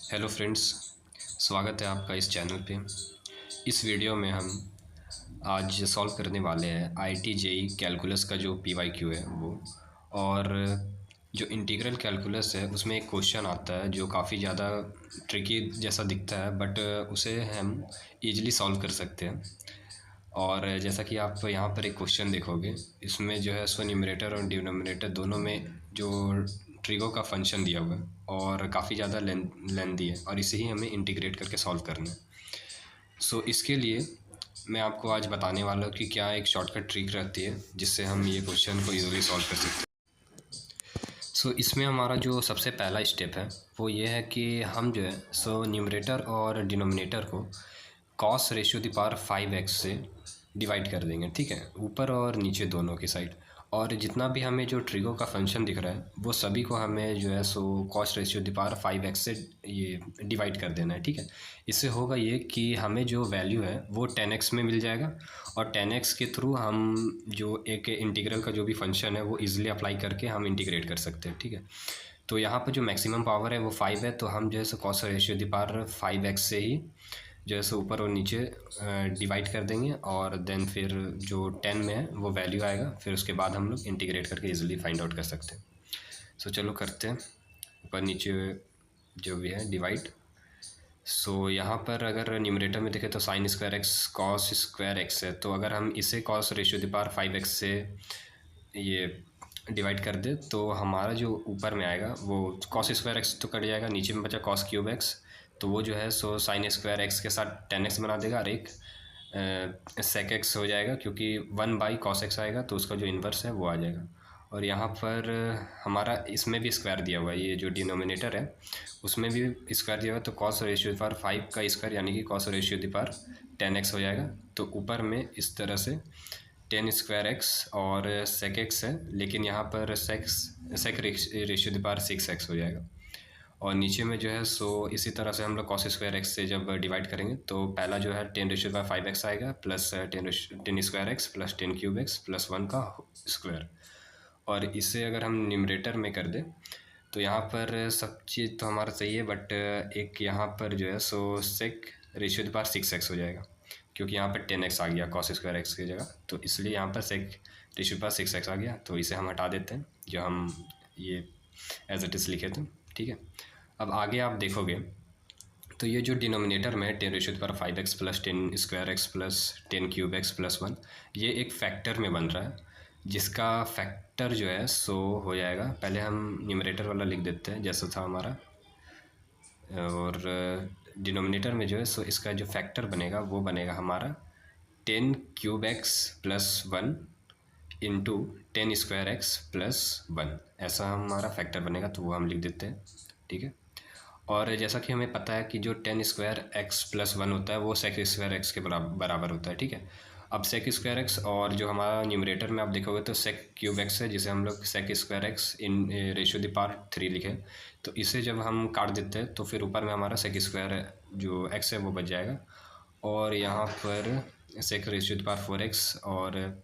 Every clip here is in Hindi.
हेलो फ्रेंड्स, स्वागत है आपका इस चैनल पे। इस वीडियो में हम आज सॉल्व करने वाले हैं आईआईटी जेईई कैलकुलस का जो पीवाईक्यू है वो। और जो इंटीग्रल कैलकुलस है उसमें एक क्वेश्चन आता है जो काफ़ी ज़्यादा ट्रिकी जैसा दिखता है, बट उसे हम इजीली सॉल्व कर सकते हैं। और जैसा कि आप यहाँ पर एक क्वेश्चन देखोगे, इसमें जो है सो न्यूमरेटर और डिनोमिनेटर दोनों में जो ट्रिगो का फंक्शन दिया हुआ है और काफ़ी ज़्यादा लेंदी है, और इसे ही हमें इंटीग्रेट करके सॉल्व करना है। सो इसके लिए मैं आपको आज बताने वाला हूँ कि क्या एक शॉर्टकट ट्रिक रहती है जिससे हम ये क्वेश्चन को इजीली सॉल्व कर सकते हैं। सो इसमें हमारा जो सबसे पहला स्टेप है वो ये है कि हम जो है सो न्यूमरेटर और डिनोमिनेटर को cos ratio the power 5x से डिवाइड कर देंगे, ठीक है, ऊपर और नीचे दोनों की साइड। और जितना भी हमें जो ट्रिगो का फंक्शन दिख रहा है वो सभी को हमें जो है so cos ratio the power 5x से ये डिवाइड कर देना है, ठीक है। इससे होगा ये कि हमें जो वैल्यू है वो 10x में मिल जाएगा, और 10x के थ्रू हम जो एक इंटीग्रल का जो भी फंक्शन है वो इजीली अप्लाई करके हम इंटीग्रेट कर सकते हैं, ठीक है। तो यहाँ पर जो मैक्सिमम पावर है वो 5 है, तो हम जो है so cos ratio the power 5x से ही जो है सो ऊपर और नीचे डिवाइड कर देंगे, और देन फिर जो 10 में है वो वैल्यू आएगा, फिर उसके बाद हम लोग इंटीग्रेट करके इजीली फाइंड आउट कर सकते हैं। सो चलो करते हैं, ऊपर नीचे जो भी है डिवाइड। सो यहाँ पर अगर न्यूमरेटर में देखें तो sine square x cos square x है, तो अगर हम इसे cos ratio the power 5x से ये डिवाइड कर दे तो हमारा जो ऊपर में आएगा वो कॉस स्क्वायर एक्स तो कट जाएगा, नीचे में बचा कॉस क्यूब एक्स, तो वो जो है सो साइन स्क्वायर एक्स के साथ 10x बना देगा, और एक सेक एक्स हो जाएगा क्योंकि 1/cos x आएगा, तो उसका जो इन्वर्स है वो आ जाएगा। और यहाँ पर हमारा इसमें भी स्क्वायर दिया हुआ है, ये जो डिनोमिनेटर है उसमें भी स्क्वायर दिया हुआ है, तो कॉस रेशियो द पावर 5 का स्क्वायर यानी कि cos ratio the power 10x हो जाएगा। तो ऊपर में इस तरह से 10 स्क्वायर एक्स और सेक एक्स है, लेकिन यहाँ पर सेक रेशियो द पावर 6x हो जाएगा। और नीचे में जो है सो इसी तरह से हम लोग कॉस स्क्वायर एक्स से जब डिवाइड करेंगे तो पहला जो है 10 रेशियो बाय 5x आएगा, plus 10 square x plus 10 cube x plus 1 का स्क्वायर। और इसे अगर हम न्यूमरेटर में कर दें तो यहाँ पर सब चीज़ तो हमारा सही है, बट एक यहाँ पर जो है सो सेक रेशियो द पावर 6x हो जाएगा, क्योंकि यहाँ पर 10x आ गया कॉस स्क्वायर एक्स की जगह, तो इसलिए यहाँ पर सेक रेशियो द पावर 6x आ गया, तो इसे हम हटा देते हैं जो हम ये एज इट इज़ लिखे थे, ठीक है। अब आगे आप देखोगे तो ये जो डिनोमिनेटर में 10 ratio the power 5x plus 10 square x plus 10 cube x plus 1, ये एक फैक्टर में बन रहा है, जिसका फैक्टर जो है सो हो जाएगा, पहले हम न्यूमरेटर वाला लिख देते हैं जैसा था हमारा, और डिनोमिनेटर में जो है सो इसका जो फैक्टर बनेगा वो बनेगा हमारा 10 cube x plus 1 into 10 square x plus 1, ऐसा हमारा फैक्टर बनेगा, तो वो हम लिख देते हैं, ठीक है। और जैसा कि हमें पता है कि जो 10 स्क्वायर एक्स प्लस 1 होता है वो सेक स्क्वायर एक्स के बराबर होता है, ठीक है। अब सेक स्क्वायर एक्स और जो हमारा न्यूमरेटर में आप देखोगे तो सेक क्यूब एक्स है, जिसे हम लोग sec square x in ratio the power 3 लिखे, तो इसे जब हम काट देते हैं तो फिर ऊपर में हमारा सेक स्क्वायर जो एक्स है वो बच जाएगा, और यहाँ पर सेक रेशियो द पावर 4x, और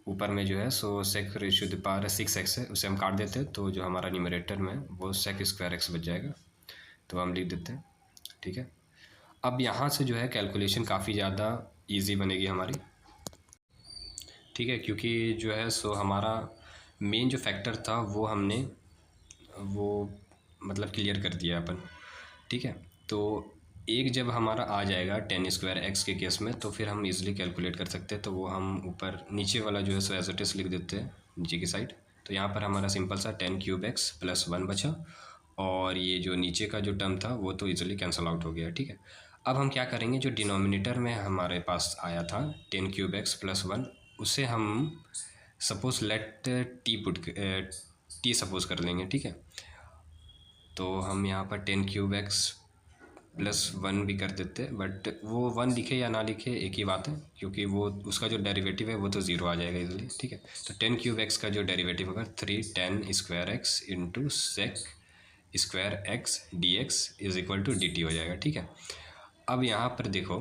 ऊपर में जो है सो सेक रेशियो द पावर 6x है, उसे हम काट देते हैं तो जो हमारा न्यूमरेटर में वो सेक स्क्वायर एक्स बच जाएगा, तो हम लिख देते हैं, ठीक है। अब यहाँ से जो है कैलकुलेशन काफ़ी ज़्यादा इजी बनेगी हमारी, ठीक है, क्योंकि जो है सो हमारा मेन जो फैक्टर था वो हमने वो मतलब क्लियर कर दिया अपन, ठीक है। तो एक जब हमारा आ जाएगा 10 स्क्वायर एक्स के केस में तो फिर हम इजीली कैलकुलेट कर सकते हैं, तो वो हम ऊपर नीचे वाला जो है सो एज इट इज़ लिख देते हैं नीचे की साइड। तो यहाँ पर हमारा सिंपल सा 10 क्यूब एक्स प्लस 1 बचा, और ये जो नीचे का जो टर्म था वो तो इजीली कैंसिल आउट हो गया, ठीक है। अब हम क्या करेंगे, जो डिनोमिनेटर में हमारे पास आया था 10 क्यूब एक्स प्लस 1, उसे हम सपोज लेट टी सपोज कर लेंगे, ठीक है। तो हम यहाँ पर 10 क्यूब एक्स प्लस 1 भी कर देते हैं, बट वो 1 लिखे या ना लिखे एक ही बात है, क्योंकि वो उसका जो डेरिवेटिव है वो तो 0 आ जाएगा इजीली, ठीक है। तो 10 क्यूब एक्स का जो डेरिवेटिव होगा 3 10 square x into sec square x d x is equal to d t हो जाएगा, ठीक है। अब यहाँ पर देखो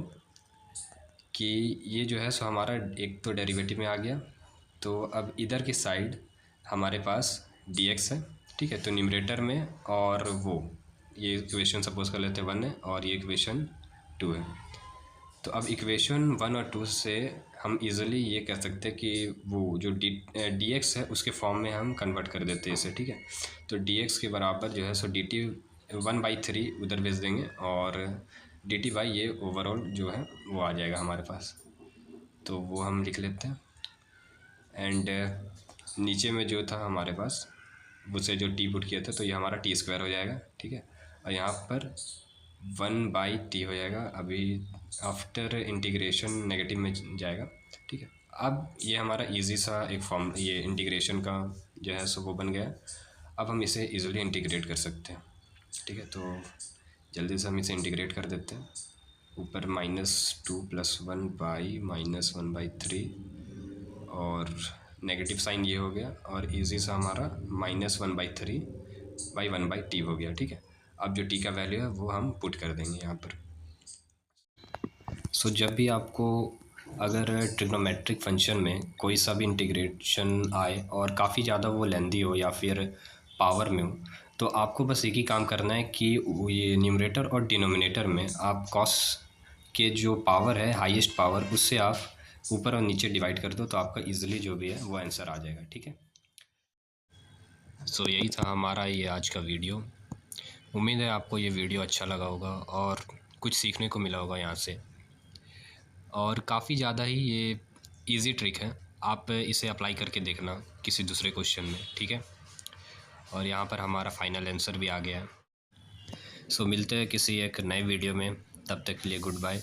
कि ये जो है सो हमारा एक तो डेरिवेटिव में आ गया, तो अब इधर की साइड हमारे पास डी एक्स है, ठीक है। तो न्यूमरेटर में और वो ये इक्वेशन सपोज़ कर लेते हैं 1 है और ये इक्वेशन 2 है। तो अब इक्वेशन 1 और 2 से हम इजीली ये कह सकते हैं कि वो जो डी एक्स है उसके फॉर्म में हम कन्वर्ट कर देते हैं इसे, ठीक है। तो डी एक्स के बराबर जो है सो डी टी 1/3 उधर भेज देंगे और डी टी बाई ये ओवरऑल जो है वो आ जाएगा हमारे पास। तो वो हम लिख लेते हैं एंड नीचे में जो था हमारे पास उसे जो टी पुट किया था तो ये हमारा टी स्क्वायर हो जाएगा, ठीक है। और यहाँ पर 1/t हो जाएगा, अभी आफ्टर इंटीग्रेशन नेगेटिव में जाएगा, ठीक है। अब ये हमारा इजी सा एक फॉर्म ये इंटीग्रेशन का जो है सो वो बन गया। अब हम इसे इजीली इंटीग्रेट कर सकते हैं, ठीक है। तो जल्दी से हम इसे इंटीग्रेट कर देते हैं। ऊपर -2 + 1/-1/3 और नेगेटिव साइन ये हो गया और इजी सा हमारा -1/3/1/t हो गया, ठीक है। अब जो t का वैल्यू है वो हम पुट कर देंगे यहाँ पर। सो जब भी आपको अगर ट्रिग्नोमेट्रिक फंक्शन में कोई सा भी इंटीग्रेशन आए और काफ़ी ज़्यादा वो लेंदी हो या फिर पावर में हो, तो आपको बस एक ही काम करना है कि ये न्यूमरेटर और डिनोमिनेटर में आप कॉस के जो पावर है हाईएस्ट पावर उससे आप ऊपर और नीचे डिवाइड कर दो तो आपका इजीली जो भी है वो आंसर आ जाएगा, ठीक है। सो यही था हमारा ये आज का वीडियो। उम्मीद है आपको ये वीडियो अच्छा लगा होगा और कुछ सीखने को मिला होगा यहाँ से। और काफ़ी ज़्यादा ही ये इजी ट्रिक है, आप इसे अप्लाई करके देखना किसी दूसरे क्वेश्चन में, ठीक है। और यहाँ पर हमारा फाइनल आंसर भी आ गया है। सो मिलते हैं किसी एक नए वीडियो में, तब तक के लिए गुड बाय।